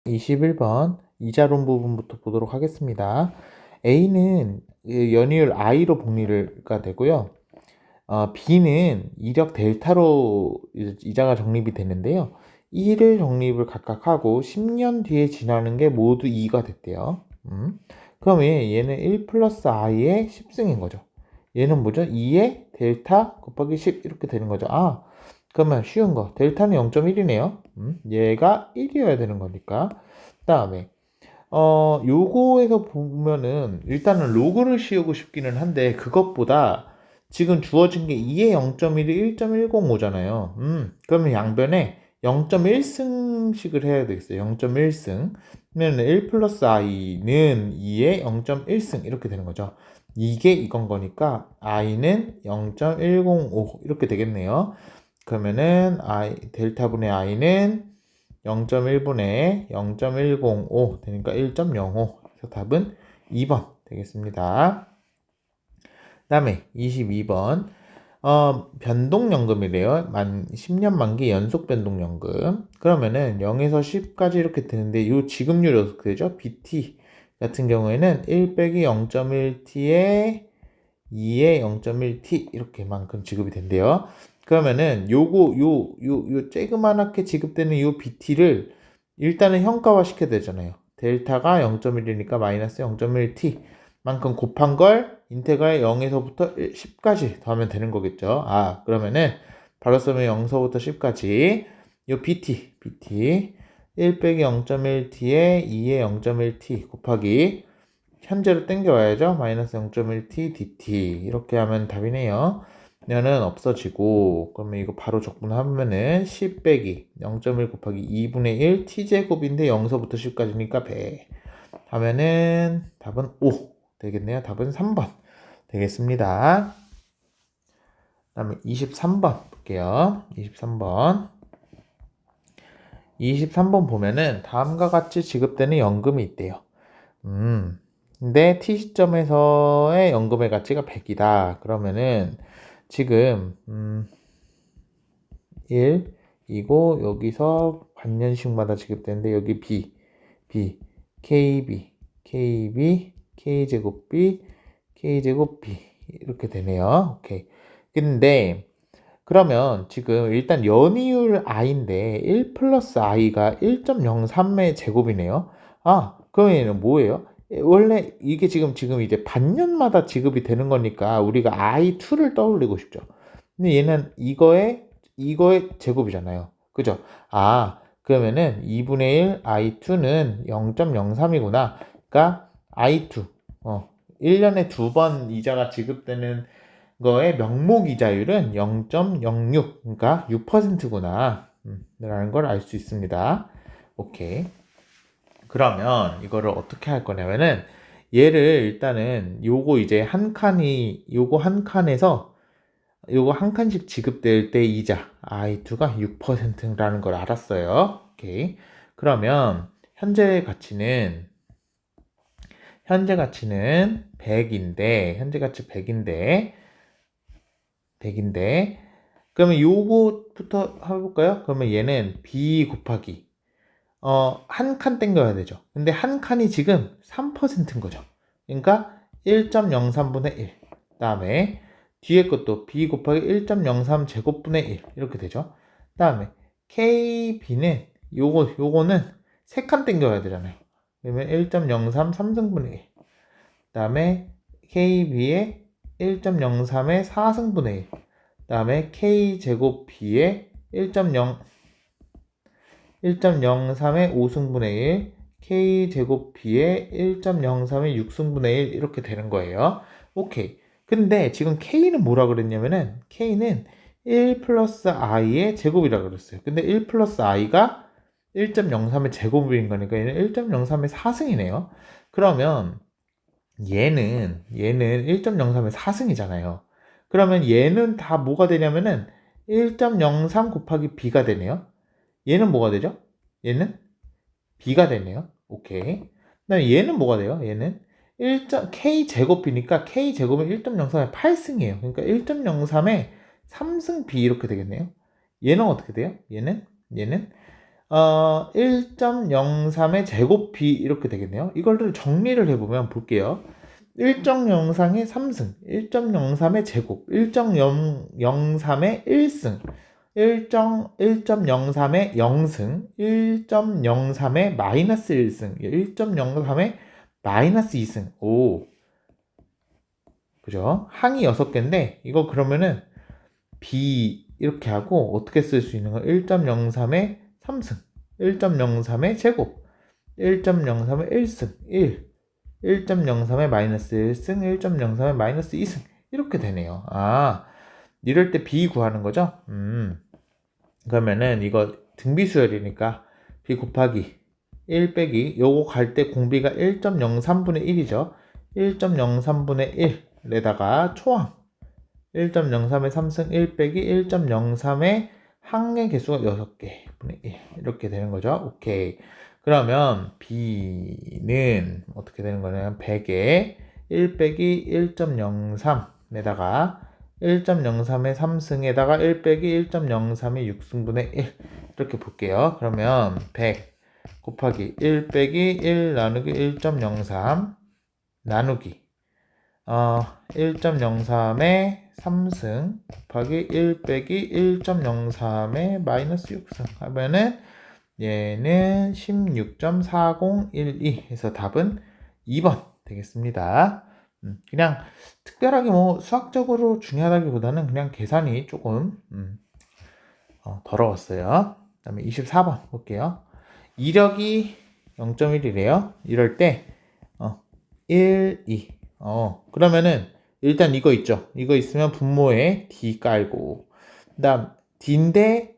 21번 이자론 부분부터 보도록 하겠습니다. A는 연이율 I로 복리가 되고요. B는 이력 델타로 이자가 적립이 되는데요. 1을 적립을 각각 하고 10년 뒤에 지나는 게 모두 2가 됐대요. 그러면 얘는 1 플러스 I의 10승인 거죠. 얘는 뭐죠? 2의 델타 곱하기 10 이렇게 되는 거죠. 그러면 쉬운 거. 델타는 0.1이네요. 얘가 1이어야 되는 거니까. 그 다음에 요거에서 보면은 일단은 로그를 씌우고 싶기는 한데 그것보다 지금 주어진 게 2의 0.1이 1.105잖아요. 그러면 양변에 0.1승씩을 해야 되겠어요. 0.1승. 그러면 1 플러스 i는 2의 0.1승 이렇게 되는 거죠. 이게 이건 거니까 i는 0.105 이렇게 되겠네요. 그러면은 델타분의 i는 0.1분의 0.105 되니까 1.05. 그래서 답은 2번 되겠습니다. 그 다음에 22번 변동연금이래요. 10년 만기 연속 변동연금. 그러면은 0에서 10까지 이렇게 되는데 이 지급률이 어떻게 되죠? BT 같은 경우에는 1 빼기 0.1T에 2의 0.1T 이렇게만큼 지급이 된대요. 그러면은 요 쬐그만하게 지급되는 요 BT를 일단은 형가화 시켜야 되잖아요. 델타가 0.1이니까 마이너스 0.1T 만큼 곱한 걸 인테그랄 0에서부터 10까지 더하면 되는 거겠죠. 그러면은 바로 쓰면 0서부터 10까지 요 BT 1 빼기 0.1T에 2의 0.1T 곱하기 현재로 땡겨와야죠. 마이너스 0.1t dt 이렇게 하면 답이네요. 얘는 없어지고 그러면 이거 바로 적분하면은 10 빼기 0.1 곱하기 2분의 1 t제곱인데 0서부터 10까지니까 100 하면은 답은 5 되겠네요. 답은 3번 되겠습니다. 그 다음에 23번 볼게요. 23번 보면은 다음과 같이 지급되는 연금이 있대요. 근데 T 시점에서의 연금의 가치가 100이다. 그러면은 지금 1이고 여기서 반년씩마다 지급되는데 여기 B, KB, K제곱 B, K제곱 B 이렇게 되네요. 오케이. 근데 그러면 지금 일단 연이율 I인데 1 플러스 I가 1.03의 제곱이네요. 그러면 얘는 뭐예요? 원래 이게 지금 이제 반년마다 지급이 되는 거니까 우리가 I2를 떠올리고 싶죠. 근데 얘는 이거의 제곱이잖아요. 그죠? 그러면은 2분의 1 I2는 0.03이구나. 그러니까 I2 1년에 2번 이자가 지급되는 거의 명목 이자율은 0.06, 그러니까 6%구나 라는 걸 알 수 있습니다. 오케이. 그러면 이거를 어떻게 할 거냐면은 얘를 일단은 요거 한 칸에서 요거 한 칸씩 지급될 때 이자 I2가 6%라는 걸 알았어요. 오케이. 그러면 현재 가치는 100인데 현재 가치 100인데 그러면 요거부터 해볼까요? 그러면 얘는 B 곱하기 한 칸 땡겨야 되죠. 근데 한 칸이 지금 3%인 거죠. 그러니까 1.03분의 1. 다음에 뒤에 것도 B 곱하기 1.03 제곱분의 1 이렇게 되죠. 다음에 KB는 요거는 3칸 땡겨야 되잖아요. 그러면 1.03 3승분의 1. 다음에 KB의 1.03의 4승분의 1. 다음에 K제곱 B의 1.03의 5승분의 1, K제곱 B의 1.03의 6승분의 1 이렇게 되는 거예요. 오케이. 근데 지금 K는 뭐라 그랬냐면은 K는 1 플러스 I의 제곱이라 그랬어요. 근데 1 플러스 I가 1.03의 제곱인 거니까 얘는 1.03의 4승이네요. 그러면 얘는 1.03의 4승이잖아요. 그러면 얘는 다 뭐가 되냐면은 1.03 곱하기 B가 되네요. 얘는 뭐가 되죠? 얘는 B가 되네요. 오케이. 그다음에 얘는 뭐가 돼요? 얘는 K제곱이니까 K제곱은 1.03의 8승이에요. 그러니까 1.03의 3승 B 이렇게 되겠네요. 얘는 어떻게 돼요? 얘는 1.03의 제곱 b 이렇게 되겠네요. 이거를 정리를 해보면 볼게요. 1.03의 3승, 1.03의 제곱, 1.003의 1승, 1.03의 0승, 1.03의 마이너스 1승, 1.03의 마이너스 2승. 오, 그죠? 항이 6개인데 이거 그러면은 b 이렇게 하고 어떻게 쓸 수 있는 거? 1.03의 3승, 1.03의 제곱, 1.03의 1승, 1.03의 마이너스 1승, 1.03의 마이너스 2승 이렇게 되네요. 아, 이럴 때 b 구하는 거죠? 그러면은 이거 등비수열이니까 b 곱하기 1 빼기 요거 갈 때 공비가 1.03분의 1이죠. 1.03분의 1에다가 초항 1.03의 3승 1 빼기 1.03의 항의 개수가 6개 분의 1 이렇게 되는 거죠. 오케이. 그러면 b는 어떻게 되는 거냐면 100에 1 빼기 1.03에다가 1.03의 3승에다가 1 빼기 1.03의 6승분의 1 이렇게 볼게요. 그러면 100 곱하기 1 빼기 1 나누기 1.03 나누기 1.03의 3승 곱하기 1 빼기 1.03의 마이너스 6승 하면은 얘는 16.4012 해서 답은 2번 되겠습니다. 그냥 특별하게 뭐 수학적으로 중요하다기보다는 그냥 계산이 조금 더러웠어요. 그 다음에 24번 볼게요. 이력이 0.1이래요. 이럴 때 1, 2 그러면은 일단 이거 있죠. 이거 있으면 분모에 D 깔고 그 다음 D인데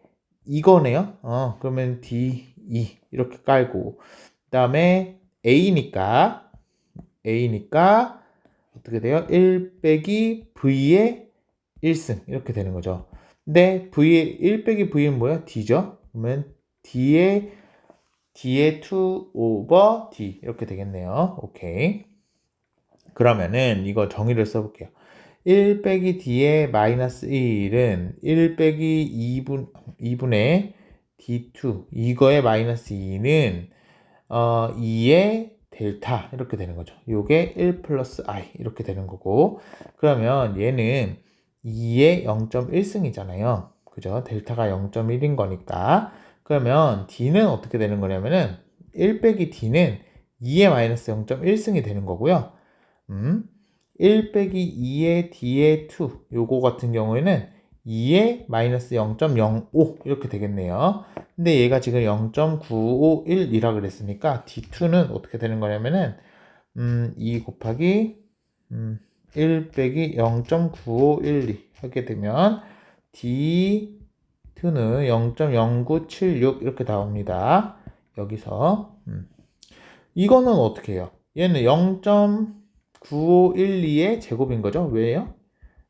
이거네요. 그러면 D, 2 이렇게 깔고 그 다음에 A니까 어떻게 돼요? 1 빼기 V의 1승 이렇게 되는 거죠. 근데 V의 1 빼기 V는 뭐야? D죠. 그러면 D의 2 over D 이렇게 되겠네요. 오케이. 그러면은 이거 정의를 써볼게요. 1 빼기 D의 마이너스 1은 1 빼기 2분의 D2 이거의 마이너스 2는 2의 델타 이렇게 되는 거죠. 요게 1 플러스 I 이렇게 되는 거고 그러면 얘는 2의 0.1승이잖아요. 그죠? 델타가 0.1인 거니까 그러면 D는 어떻게 되는 거냐면은 1 빼기 D는 2의 마이너스 0.1승이 되는 거고요. 1 빼기 2의 D의 2 요거 같은 경우에는 2의 마이너스 0.05 이렇게 되겠네요. 근데 얘가 지금 0.951이라 그랬으니까 D2는 어떻게 되는 거냐면은 2 곱하기 1 빼기 0.9512 하게 되면 D2는 0.0976 이렇게 나옵니다. 여기서 이거는 어떻게 해요? 얘는 0.9512의 제곱인 거죠. 왜요?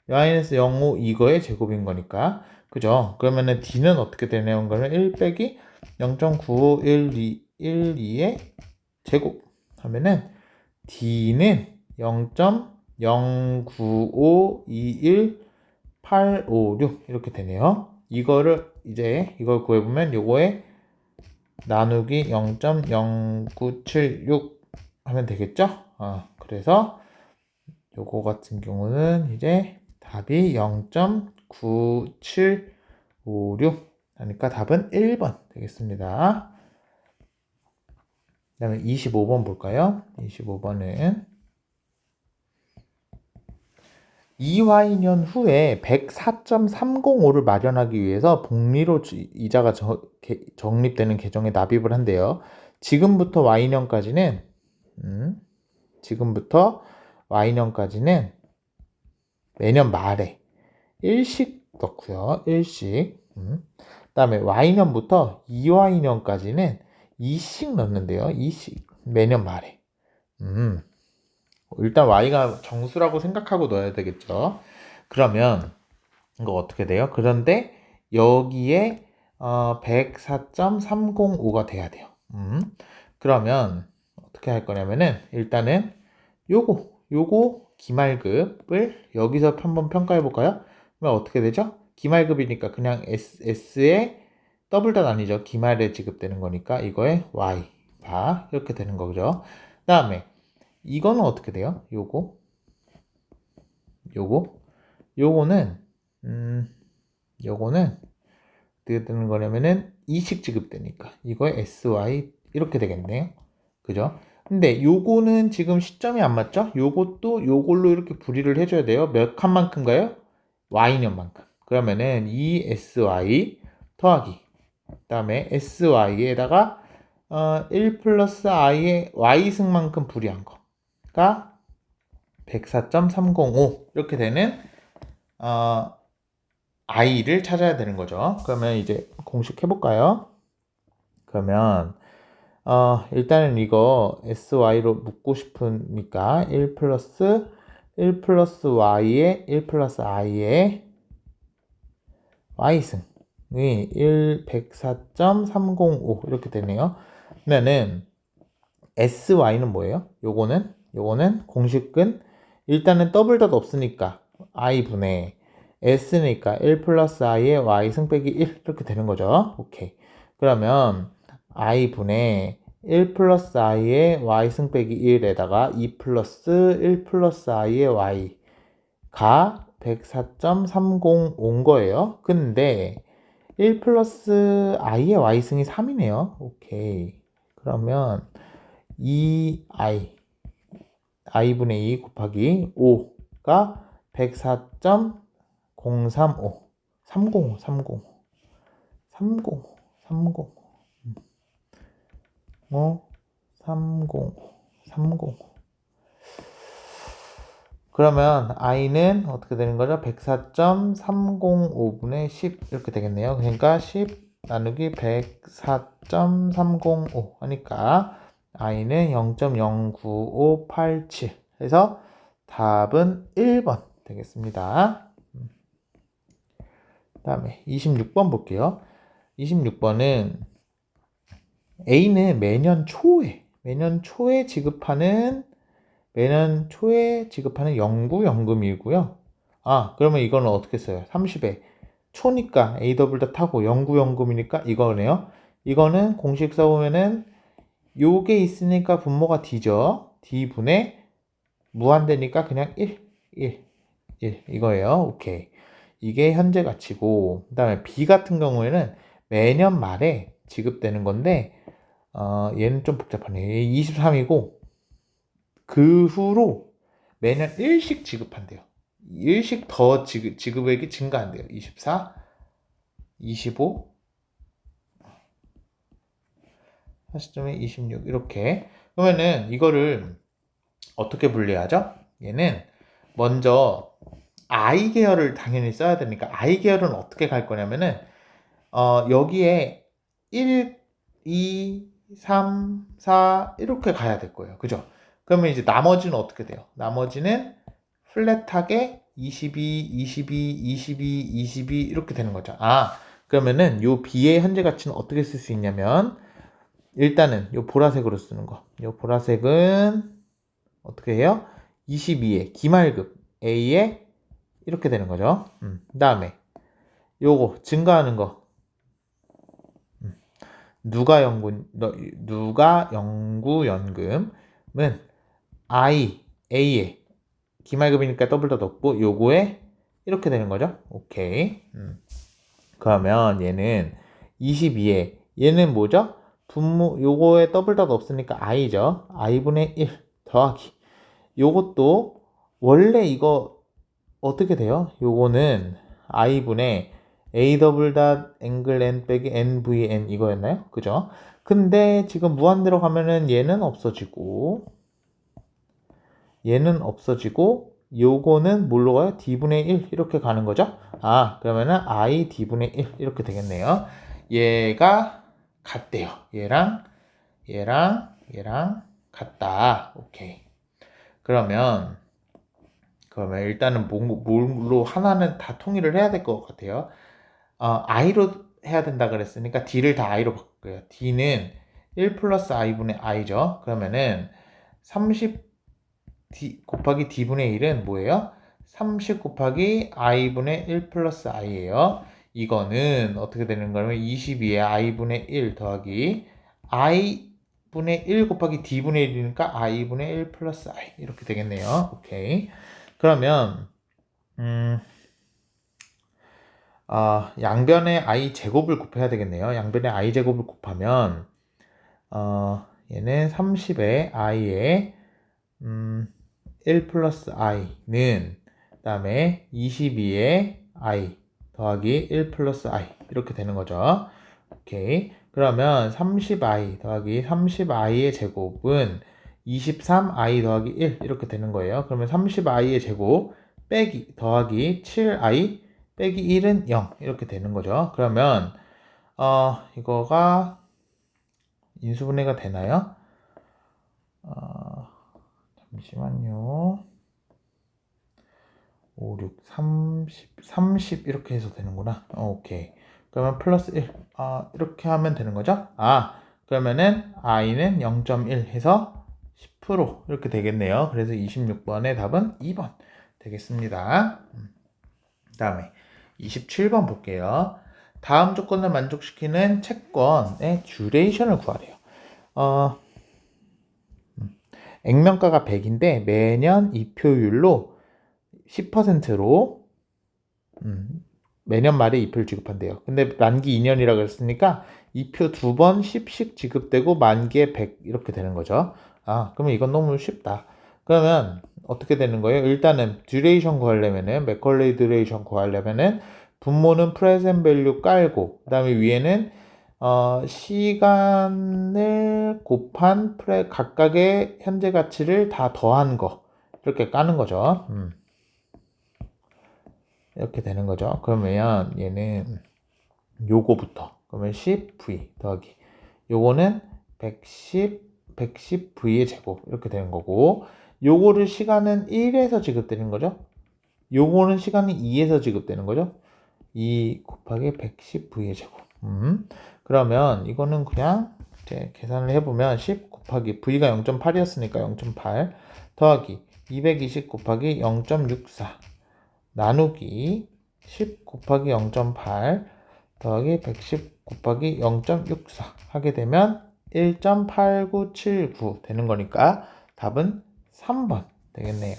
마이너스 0.5 이거의 제곱인 거니까. 그죠? 그러면은 D는 어떻게 되냐는 거는 1 빼기 0.9512의 제곱 하면은 D는 0.09521856 이렇게 되네요. 이거를 이걸 구해보면 요거에 나누기 0.0976 하면 되겠죠? 그래서 요거 같은 경우는 이제 답이 0.9756 하니까 답은 1번 되겠습니다. 그 다음에 25번 볼까요? 25번은 2y년 후에 104.305를 마련하기 위해서 복리로 이자가 적립되는 계정에 납입을 한대요. 지금부터 y년까지는 매년 말에 1씩 넣고요. 1씩. 그 다음에 y년부터 2y년까지는 2씩 넣는데요. 2씩. 매년 말에. 일단 y가 정수라고 생각하고 넣어야 되겠죠. 그러면 이거 어떻게 돼요? 그런데 여기에 104.305가 돼야 돼요. 그러면 어떻게 할 거냐면은 일단은 요거 기말급을 여기서 한번 평가해 볼까요? 그러면 어떻게 되죠? 기말급이니까 그냥 S에 더블 닷 아니죠. 기말에 지급되는 거니까 이거에 y 바 이렇게 되는 거죠. 그 다음에 이거는 어떻게 돼요? 요거는 요거는 어떻게 되는 거냐면은 2식 지급되니까 이거에 sy 이렇게 되겠네요. 그죠? 근데 요거는 지금 시점이 안 맞죠? 요것도 요걸로 이렇게 분리를 해줘야 돼요. 몇 칸만큼가요? y년만큼. 그러면은 이 sy 더하기 그 다음에 sy에다가 1 플러스 i의 y승만큼 분리한 거가 104.305 이렇게 되는 i를 찾아야 되는 거죠. 그러면 이제 공식 해볼까요? 그러면 일단은 이거 sy로 묶고 싶으니까 1 플러스 y의 1 플러스 i의 y승이 104.305 이렇게 되네요. 그러면은 sy는 뭐예요? 요거는 공식은 일단은 더블 닷 없으니까 i분의 s니까 1 플러스 i의 y승 빼기 1 이렇게 되는 거죠. 오케이. 그러면 i분의 1 플러스 i의 y승 빼기 1에다가 2 플러스 1 플러스 i의 y가 104.305인 거예요. 근데 1 플러스 i의 y승이 3이네요. 오케이. 그러면 2i분의 2 곱하기 5가 104.035 305 그러면 i는 어떻게 되는 거죠? 104.305분의 10 이렇게 되겠네요. 그러니까 10 나누기 104.305 하니까 i는 0.09587 해서 답은 1번 되겠습니다. 그 다음에 26번 볼게요. 26번은 A는 매년 초에 지급하는 영구연금이고요. 그러면 이거는 어떻게 써요? 30에 초니까 A 더블 닷 하고 영구연금이니까 이거네요. 이거는 공식 써보면은 요게 있으니까 분모가 D죠. D분의 무한대니까 그냥 1 이거예요. 오케이. 이게 현재 가치고, 그 다음에 B 같은 경우에는 매년 말에 지급되는 건데, 얘는 좀 복잡하네. 23이고, 그 후로 매년 1씩 지급한대요. 1씩 더 지급액이 증가한대요. 24, 25, 40점에 26 이렇게. 그러면은 이거를 어떻게 분리하죠? 얘는 먼저 I 계열을 당연히 써야 되니까 I 계열은 어떻게 갈 거냐면은 여기에 1, 2, 3, 4 이렇게 가야 될 거예요. 그죠? 그러면 이제 나머지는 어떻게 돼요? 나머지는 플랫하게 22, 22, 22, 22 이렇게 되는 거죠. 그러면은 요 B의 현재 가치는 어떻게 쓸 수 있냐면 일단은 요 보라색으로 쓰는 거. 요 보라색은 어떻게 해요? 22에 기말급 A에 이렇게 되는 거죠. 그 다음에 요거 증가하는 거 누가 영구연금은 A에 기말급이니까 더블 닷 없고 요거에 이렇게 되는 거죠. 오케이. 그러면 얘는 22에 얘는 뭐죠? 분모 요거에 더블 닷 없으니까 i죠. i분의 1 더하기 요것도 원래 이거 어떻게 돼요? 요거는 i분의 a 더블 닷 앵글 n 빼기 nvn 이거였나요? 그죠? 근데 지금 무한대로 가면은 얘는 없어지고 요거는 뭘로 가요? d분의 1 이렇게 가는 거죠? 그러면은 i d분의 1 이렇게 되겠네요. 얘가 같대요. 얘랑 같다. 오케이. 그러면 일단은 뭘로 하나는 다 통일을 해야 될 것 같아요. i로 해야 된다 그랬으니까 d를 다 i로 바꿀게요. d는 1 플러스 i분의 i죠. 그러면은 30 곱하기 d분의 1은 뭐예요? 30 곱하기 i분의 1 플러스 i예요. 이거는 어떻게 되는 거냐면 22에 i분의 1 더하기 i분의 1 곱하기 d분의 1이니까 i분의 1 플러스 i 이렇게 되겠네요. 오케이. 그러면 양변에 i 제곱을 곱해야 되겠네요. 양변에 i 제곱을 곱하면 얘는 30에 i에 1 플러스 i는 그다음에 22에 i 더하기 1 플러스 i 이렇게 되는 거죠. 오케이. 그러면 30i 더하기 30i의 제곱은 23i 더하기 1 이렇게 되는 거예요. 그러면 30i의 제곱 빼기 더하기 7i 빼기 1은 0 이렇게 되는 거죠. 그러면 이거가 인수분해가 되나요? 잠시만요. 5, 6, 30 이렇게 해서 되는구나. 오케이. 그러면 플러스 1. 이렇게 하면 되는 거죠? 그러면은 i는 0.1 해서 10% 이렇게 되겠네요. 그래서 26번의 답은 2번 되겠습니다. 그 다음에 27번 볼게요. 다음 조건을 만족시키는 채권의 듀레이션을 구하래요. 액면가가 100인데 매년 이표율로 10%로 매년 말에 2표를 지급한대요. 근데 만기 2년이라고 했으니까 2표 2번 10씩 지급되고 만기에 100 이렇게 되는 거죠. 그러면 이건 너무 쉽다. 그러면 어떻게 되는 거예요? 일단은 듀레이션 구하려면은 맥컬레이 듀레이션 구하려면은 분모는 프레젠트 밸류 깔고 그다음에 위에는 시간을 곱한 각각의 현재 가치를 다 더한 거 이렇게 까는 거죠. 이렇게 되는 거죠. 그러면 얘는 요거부터 그러면 10v 더하기 요거는 110v의 제곱 이렇게 되는 거고 요거를 시간은 1에서 지급되는 거죠. 요거는 시간이 2에서 지급되는 거죠. 2 곱하기 110v의 제곱. 그러면 이거는 그냥 이제 계산을 해보면 10 곱하기 v가 0.8이었으니까 0.8 더하기 220 곱하기 0.64 나누기 10 곱하기 0.8 더하기 110 곱하기 0.64 하게 되면 1.8979 되는 거니까 답은 3번 되겠네요.